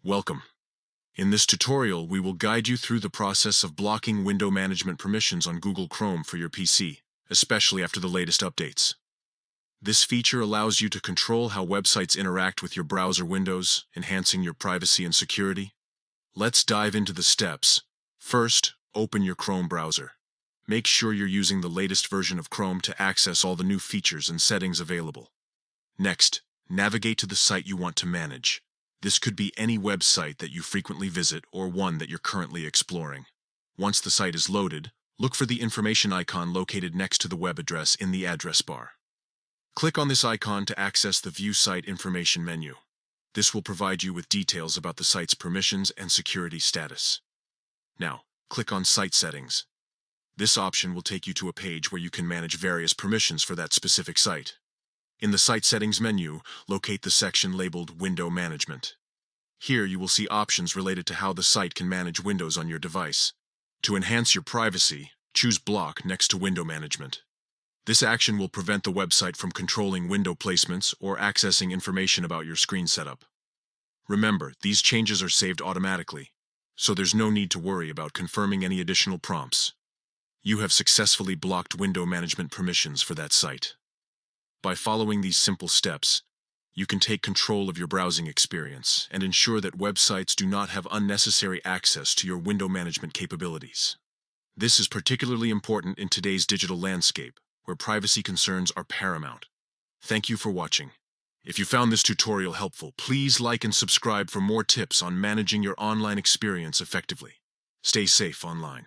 Welcome. In this tutorial, we will guide you through the process of blocking window management permissions on Google Chrome for your PC, especially after the latest updates. This feature allows you to control how websites interact with your browser windows, enhancing your privacy and security. Let's dive into the steps. First, open your Chrome browser. Make sure you're using the latest version of Chrome to access all the new features and settings available. Next, navigate to the site you want to manage. This could be any website that you frequently visit or one that you're currently exploring. Once the site is loaded, look for the information icon located next to the web address in the address bar. Click on this icon to access the View Site Information menu. This will provide you with details about the site's permissions and security status. Now, click on Site Settings. This option will take you to a page where you can manage various permissions for that specific site. In the Site Settings menu, locate the section labeled Window Management. Here you will see options related to how the site can manage windows on your device. To enhance your privacy, choose Block next to Window Management. This action will prevent the website from controlling window placements or accessing information about your screen setup. Remember, these changes are saved automatically, so there's no need to worry about confirming any additional prompts. You have successfully blocked window management permissions for that site. By following these simple steps, you can take control of your browsing experience and ensure that websites do not have unnecessary access to your window management capabilities. This is particularly important in today's digital landscape, where privacy concerns are paramount. Thank you for watching. If you found this tutorial helpful, please like and subscribe for more tips on managing your online experience effectively. Stay safe online.